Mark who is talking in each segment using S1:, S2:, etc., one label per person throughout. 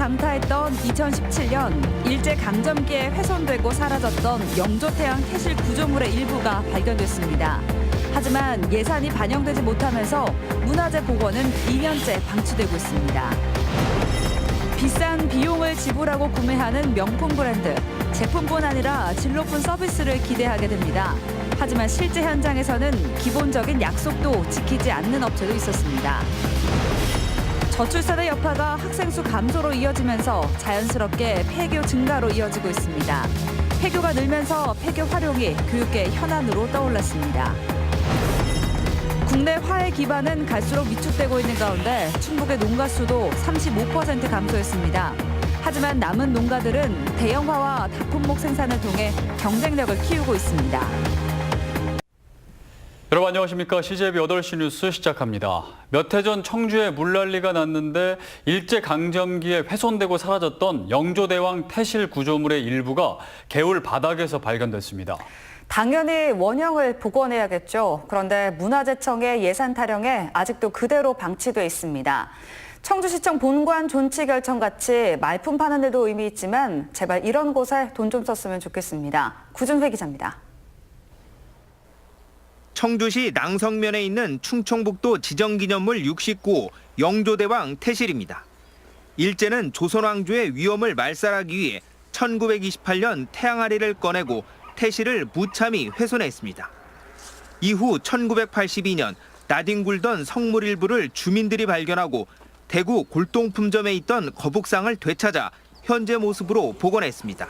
S1: 강타했던 2017년 일제강점기에 훼손되고 사라졌던 영조태양 태실 구조물의 일부가 발견됐습니다. 하지만 예산이 반영되지 못하면서 문화재 복원은 2년째 방치되고 있습니다. 비싼 비용을 지불하고 구매하는 명품 브랜드, 제품뿐 아니라 질 높은 서비스를 기대하게 됩니다. 하지만 실제 현장에서는 기본적인 약속도 지키지 않는 업체도 있었습니다. 저출산의 여파가 학생 수 감소로 이어지면서 자연스럽게 폐교 증가로 이어지고 있습니다. 폐교가 늘면서 폐교 활용이 교육계 현안으로 떠올랐습니다. 국내 화훼 기반은 갈수록 위축되고 있는 가운데 충북의 농가 수도 35% 감소했습니다. 하지만 남은 농가들은 대형화와 다품목 생산을 통해 경쟁력을 키우고 있습니다.
S2: 여러분 안녕하십니까. CJB 8시 뉴스 시작합니다. 몇 해 전 청주에 물난리가 났는데 일제강점기에 훼손되고 사라졌던 영조대왕 태실 구조물의 일부가 개울 바닥에서 발견됐습니다.
S3: 당연히 원형을 복원해야겠죠. 그런데 문화재청의 예산 타령에 아직도 그대로 방치돼 있습니다. 청주시청 본관 존치 결정 같이 말품 파는 데도 의미 있지만 제발 이런 곳에 돈 좀 썼으면 좋겠습니다. 구준회 기자입니다.
S4: 청주시 낭성면에 있는 충청북도 지정기념물 69호 영조대왕 태실입니다. 일제는 조선왕조의 위엄을 말살하기 위해 1928년 태양아리를 꺼내고 태실을 무참히 훼손했습니다. 이후 1982년 나뒹굴던 성물 일부를 주민들이 발견하고 대구 골동품점에 있던 거북상을 되찾아 현재 모습으로 복원했습니다.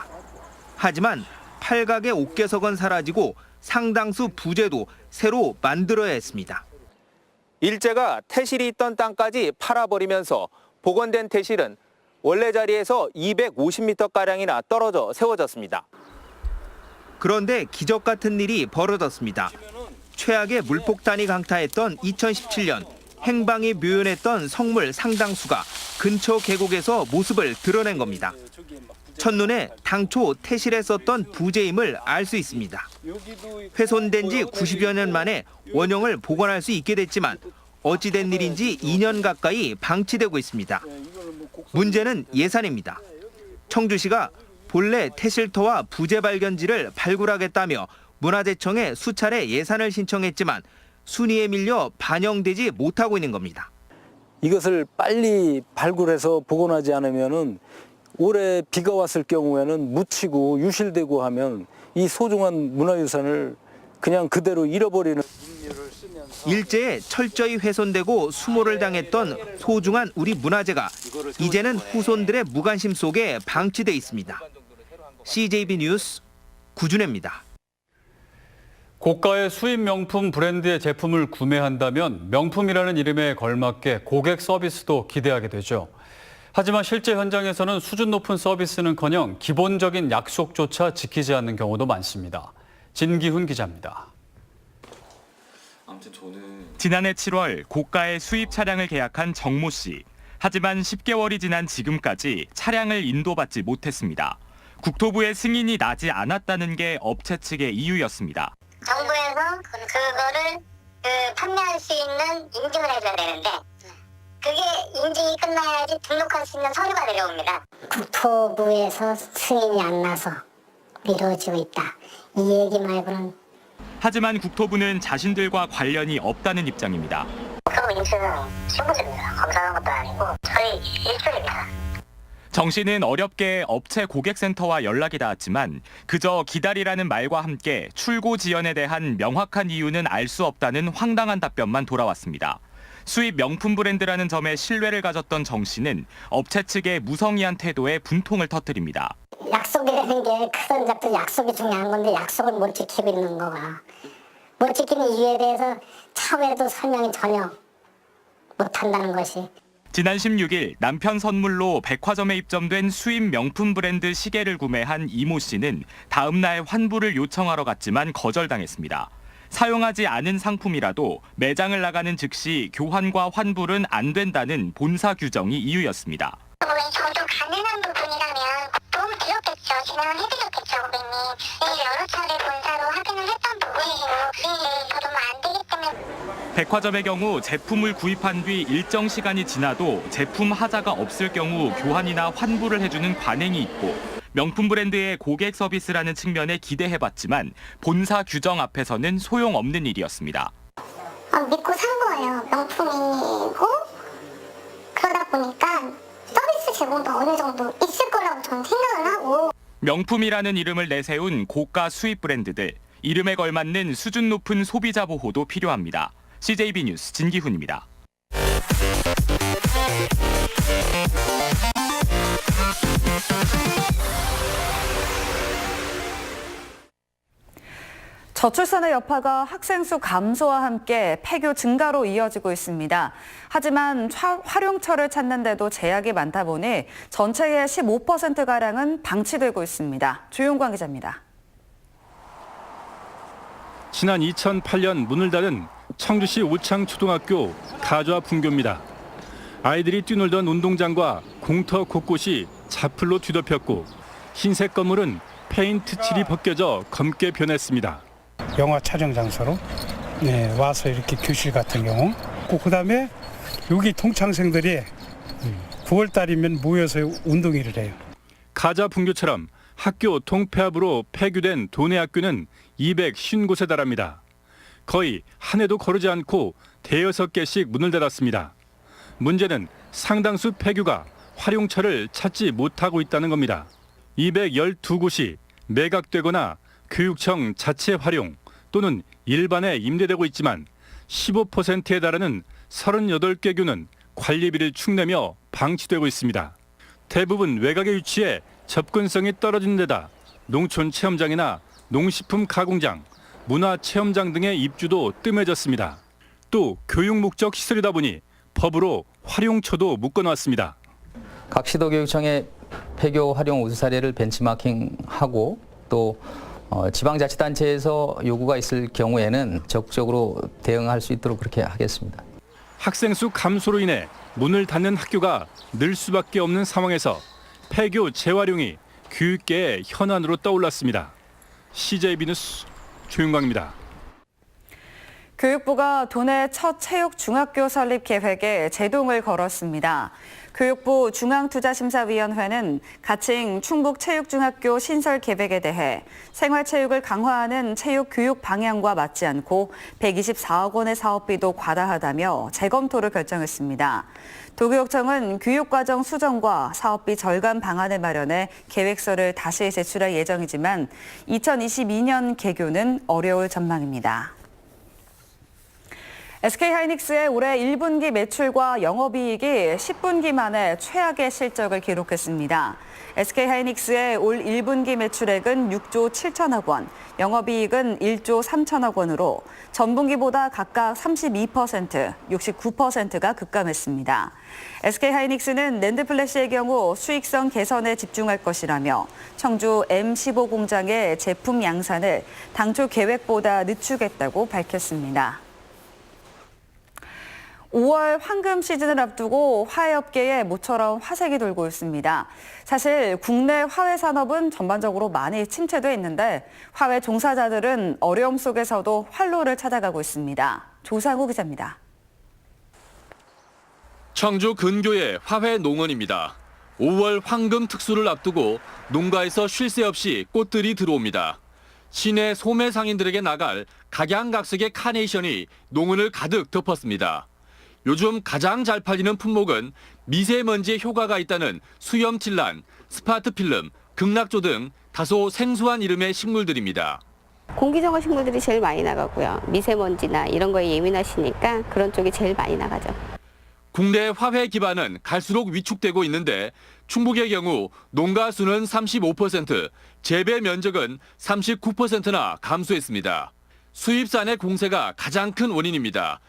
S4: 하지만 팔각의 옥계석은 사라지고 상당수 부재도 새로 만들어야 했습니다. 일제가 태실이 있던 땅까지 팔아버리면서 복원된 태실은 원래 자리에서 250m가량이나 떨어져 세워졌습니다. 그런데 기적 같은 일이 벌어졌습니다. 최악의 물폭탄이 강타했던 2017년 행방이 묘연했던 성물 상당수가 근처 계곡에서 모습을 드러낸 겁니다. 첫눈에 당초 태실에 썼던 부재임을 알 수 있습니다. 훼손된 지 90여 년 만에 원형을 복원할 수 있게 됐지만 어찌된 일인지 2년 가까이 방치되고 있습니다. 문제는 예산입니다. 청주시가 본래 태실터와 부재 발견지를 발굴하겠다며 문화재청에 수차례 예산을 신청했지만 순위에 밀려 반영되지 못하고 있는 겁니다.
S5: 이것을 빨리 발굴해서 복원하지 않으면은 올해 비가 왔을 경우에는 묻히고 유실되고 하면 이 소중한 문화유산을 그냥 그대로 잃어버리는.
S4: 일제에 철저히 훼손되고 수모를 당했던 소중한 우리 문화재가 이제는 후손들의 무관심 속에 방치돼 있습니다. CJB 뉴스 구준혜입니다.
S2: 고가의 수입 명품 브랜드의 제품을 구매한다면 명품이라는 이름에 걸맞게 고객 서비스도 기대하게 되죠. 하지만 실제 현장에서는 수준 높은 서비스는커녕 기본적인 약속조차 지키지 않는 경우도 많습니다. 진기훈 기자입니다.
S6: 지난해 7월 고가의 수입 차량을 계약한 정모 씨. 하지만 10개월이 지난 지금까지 차량을 인도받지 못했습니다. 국토부의 승인이 나지 않았다는 게 업체 측의 이유였습니다.
S7: 정부에서 그거를 판매할 수 있는 인증을 해줘야 되는데 그게 인증이 끝나야지 등록할 수 있는 서류가 내려옵니다. 국토부에서 승인이 안 나서 미뤄지고 있다. 이 얘기 말고는.
S6: 하지만 국토부는 자신들과 관련이 없다는 입장입니다.
S7: 국토부 인증은 신분증입니다. 검사하는 것도 아니고 저희 일조입니다.
S6: 정 씨는 어렵게 업체 고객센터와 연락이 닿았지만 그저 기다리라는 말과 함께 출고 지연에 대한 명확한 이유는 알 수 없다는 황당한 답변만 돌아왔습니다. 수입 명품 브랜드라는 점에 신뢰를 가졌던 정 씨는 업체 측의 무성의한 태도에 분통을 터뜨립니다.
S7: 약속이라는 게 크든 작든 약속이 중요한 건데 약속을 못 지키고 있는 거가. 못 지키는 이유에 대해서 차후에도 설명이 전혀 못한다는 것이.
S6: 지난 16일 남편 선물로 백화점에 입점된 수입 명품 브랜드 시계를 구매한 이모 씨는 다음 날 환불을 요청하러 갔지만 거절당했습니다. 사용하지 않은 상품이라도 매장을 나가는 즉시 교환과 환불은 안 된다는 본사 규정이 이유였습니다.
S7: 저도 가능한 부분이라면 도움을 드렸겠죠. 진행을 해드렸겠죠, 고객님. 여러 차례 본사로 확인을 했던 부분이고 저도 안 되기 때문에.
S6: 백화점의 경우 제품을 구입한 뒤 일정 시간이 지나도 제품 하자가 없을 경우 교환이나 환불을 해주는 관행이 있고 명품 브랜드의 고객 서비스라는 측면에 기대해봤지만 본사 규정 앞에서는 소용없는 일이었습니다.
S7: 믿고 산 거예요. 명품이고 그러다 보니까 서비스 제공도 어느 정도 있을 거라고 저는 생각을 하고
S6: 명품이라는 이름을 내세운 고가 수입 브랜드들, 이름에 걸맞는 수준 높은 소비자 보호도 필요합니다. CJB 뉴스 진기훈입니다.
S3: 저출산의 여파가 학생 수 감소와 함께 폐교 증가로 이어지고 있습니다. 하지만 활용처를 찾는데도 제약이 많다 보니 전체의 15%가량은 방치되고 있습니다. 조용광 기자입니다.
S8: 지난 2008년 문을 닫은 청주시 오창초등학교 가좌 분교입니다. 아이들이 뛰놀던 운동장과 공터 곳곳이 자풀로 뒤덮였고 흰색 건물은 페인트 칠이 벗겨져 검게 변했습니다.
S9: 영화 촬영 장소로 와서 이렇게 교실 같은 경우 그다음에 여기 동창생들이 9월 달이면 모여서 운동회를 해요.
S8: 가자 분교처럼 학교 통폐합으로 폐교된 도내 학교는 250곳에 달합니다. 거의 한 해도 거르지 않고 대여섯 개씩 문을 닫았습니다. 문제는 상당수 폐교가 활용처를 찾지 못하고 있다는 겁니다. 212곳이 매각되거나 교육청 자체 활용 또는 일반에 임대되고 있지만 15%에 달하는 38개 교는 관리비를 축내며 방치되고 있습니다. 대부분 외곽에 위치해 접근성이 떨어진 데다 농촌 체험장이나 농식품 가공장, 문화체험장 등의 입주도 뜸해졌습니다. 또 교육 목적 시설이다 보니 법으로 활용처도 묶어놨습니다.
S10: 각 시도교육청의 폐교 활용 우수 사례를 벤치마킹하고 또 지방자치단체에서 요구가 있을 경우에는 적극적으로 대응할 수 있도록 그렇게 하겠습니다.
S8: 학생 수 감소로 인해 문을 닫는 학교가 늘 수밖에 없는 상황에서 폐교 재활용이 교육계의 현안으로 떠올랐습니다. CJB 뉴스 조윤광입니다.
S3: 교육부가 도내 첫 체육중학교 설립 계획에 제동을 걸었습니다. 교육부 중앙투자심사위원회는 가칭 충북체육중학교 신설 계획에 대해 생활체육을 강화하는 체육교육 방향과 맞지 않고 124억 원의 사업비도 과다하다며 재검토를 결정했습니다. 도교육청은 교육과정 수정과 사업비 절감 방안을 마련해 계획서를 다시 제출할 예정이지만 2022년 개교는 어려울 전망입니다. SK하이닉스의 올해 1분기 매출과 영업이익이 10분기 만에 최악의 실적을 기록했습니다. SK하이닉스의 올 1분기 매출액은 6조 7천억 원, 영업이익은 1조 3천억 원으로 전분기보다 각각 32%, 69%가 급감했습니다. SK하이닉스는 낸드플래시의 경우 수익성 개선에 집중할 것이라며 청주 M15 공장의 제품 양산을 당초 계획보다 늦추겠다고 밝혔습니다. 5월 황금 시즌을 앞두고 화훼업계에 모처럼 화색이 돌고 있습니다. 사실 국내 화훼 산업은 전반적으로 많이 침체돼 있는데 화훼 종사자들은 어려움 속에서도 활로를 찾아가고 있습니다. 조상우 기자입니다.
S11: 청주 근교의 화훼 농원입니다. 5월 황금 특수를 앞두고 농가에서 쉴 새 없이 꽃들이 들어옵니다. 시내 소매 상인들에게 나갈 각양각색의 카네이션이 농원을 가득 덮었습니다. 요즘 가장 잘 팔리는 품목은 미세먼지에 효과가 있다는 수염칠란, 스파트필름, 극락조 등 다소 생소한 이름의 식물들입니다.
S12: 공기정화 식물들이 제일 많이 나가고요. 미세먼지나 이런 거에 예민하시니까 그런 쪽이 제일 많이 나가죠.
S11: 국내 화훼 기반은 갈수록 위축되고 있는데 충북의 경우 농가 수는 35%, 재배 면적은 39%나 감소했습니다. 수입산의 공세가 가장 큰 원인입니다.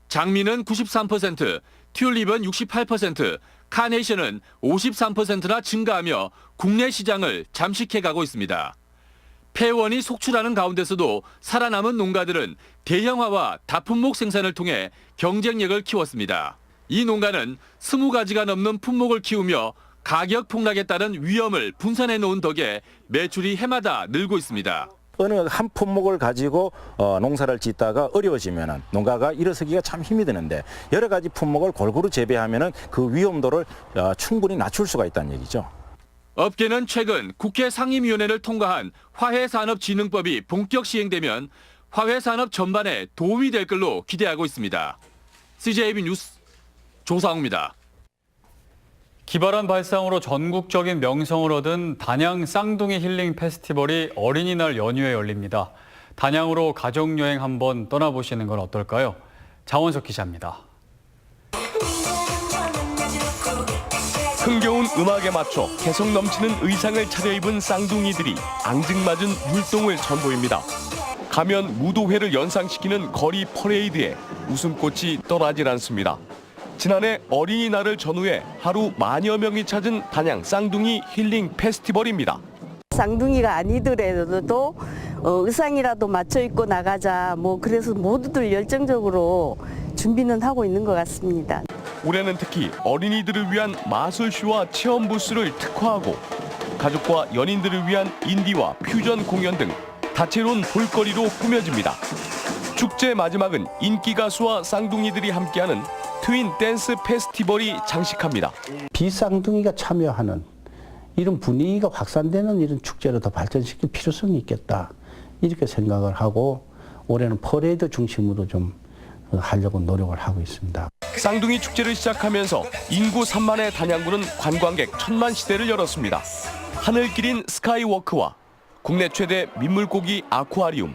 S11: 장미는 93%, 튤립은 68%, 카네이션은 53%나 증가하며 국내 시장을 잠식해가고 있습니다. 폐원이 속출하는 가운데서도 살아남은 농가들은 대형화와 다품목 생산을 통해 경쟁력을 키웠습니다. 이 농가는 20가지가 넘는 품목을 키우며 가격 폭락에 따른 위험을 분산해 놓은 덕에 매출이 해마다 늘고 있습니다.
S13: 어느 한 품목을 가지고 농사를 짓다가 어려워지면은 농가가 일어서기가 참 힘이 드는데 여러 가지 품목을 골고루 재배하면은 그 위험도를 충분히 낮출 수가 있다는 얘기죠.
S11: 업계는 최근 국회 상임위원회를 통과한 화훼산업진흥법이 본격 시행되면 화훼산업 전반에 도움이 될 걸로 기대하고 있습니다. CJB 뉴스 조상우입니다.
S2: 기발한 발상으로 전국적인 명성을 얻은 단양 쌍둥이 힐링 페스티벌이 어린이날 연휴에 열립니다. 단양으로 가족여행 한번 떠나보시는 건 어떨까요? 장원석 기자입니다.
S14: 흥겨운 음악에 맞춰 개성 넘치는 의상을 차려입은 쌍둥이들이 앙증맞은 율동을 선보입니다. 가면 무도회를 연상시키는 거리 퍼레이드에 웃음꽃이 떠나질 않습니다. 지난해 어린이날을 전후해 하루 만여 명이 찾은 단양 쌍둥이 힐링 페스티벌입니다.
S15: 쌍둥이가 아니더라도 의상이라도 맞춰 입고 나가자. 그래서 모두들 열정적으로 준비는 하고 있는 것 같습니다.
S14: 올해는 특히 어린이들을 위한 마술쇼와 체험 부스를 특화하고 가족과 연인들을 위한 인디와 퓨전 공연 등 다채로운 볼거리로 꾸며집니다. 축제 마지막은 인기 가수와 쌍둥이들이 함께하는 트윈 댄스 페스티벌이 장식합니다.
S16: 비쌍둥이가 참여하는 이런 분위기가 확산되는 이런 축제를 더 발전시킬 필요성이 있겠다. 이렇게 생각을 하고 올해는 퍼레이드 중심으로 좀 하려고 노력을 하고 있습니다.
S14: 쌍둥이 축제를 시작하면서 인구 3만의 단양구는 관광객 1000만 시대를 열었습니다. 하늘길인 스카이워크와 국내 최대 민물고기 아쿠아리움,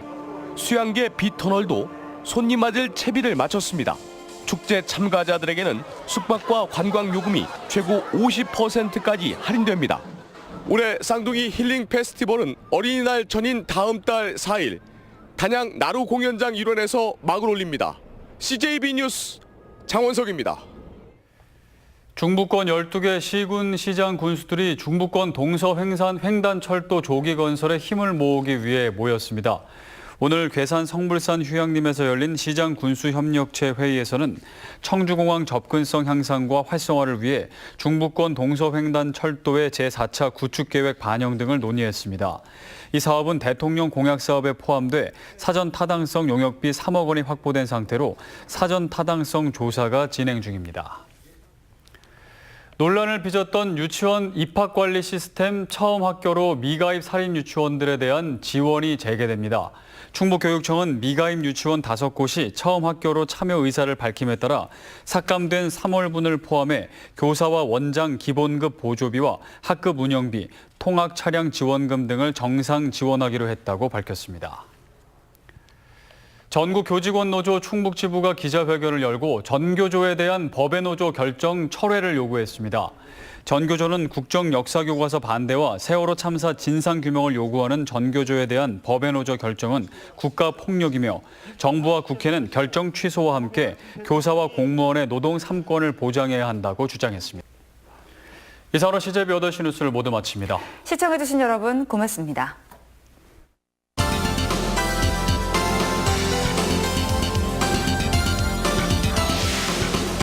S14: 수양계 빗터널도 손님 맞을 채비를 마쳤습니다. 축제 참가자들에게는 숙박과 관광 요금이 최고 50%까지 할인됩니다.
S17: 올해 쌍둥이 힐링 페스티벌은 어린이날 전인 다음 달 4일 단양 나루 공연장 일원에서 막을 올립니다. CJB 뉴스 장원석입니다.
S2: 중부권 12개 시군 시장 군수들이 중부권 동서횡단철도 조기 건설에 힘을 모으기 위해 모였습니다. 오늘 괴산 성불산 휴양림에서 열린 시장 군수협력체 회의에서는 청주공항 접근성 향상과 활성화를 위해 중부권 동서횡단철도의 제4차 구축계획 반영 등을 논의했습니다. 이 사업은 대통령 공약 사업에 포함돼 사전 타당성 용역비 3억 원이 확보된 상태로 사전 타당성 조사가 진행 중입니다. 논란을 빚었던 유치원 입학관리 시스템 처음 학교로 미가입 살인 유치원들에 대한 지원이 재개됩니다. 충북교육청은 미가입 유치원 5곳이 처음 학교로 참여 의사를 밝힘에 따라 삭감된 3월분을 포함해 교사와 원장 기본급 보조비와 학급 운영비, 통학 차량 지원금 등을 정상 지원하기로 했다고 밝혔습니다. 전국교직원노조 충북지부가 기자회견을 열고 전교조에 대한 법의 노조 결정 철회를 요구했습니다. 전교조는 국정역사교과서 반대와 세월호 참사 진상규명을 요구하는 전교조에 대한 법의 노조 결정은 국가폭력이며 정부와 국회는 결정 취소와 함께 교사와 공무원의 노동 3권을 보장해야 한다고 주장했습니다. 이상으로 CJB 8시 뉴스를 모두 마칩니다.
S3: 시청해주신 여러분 고맙습니다.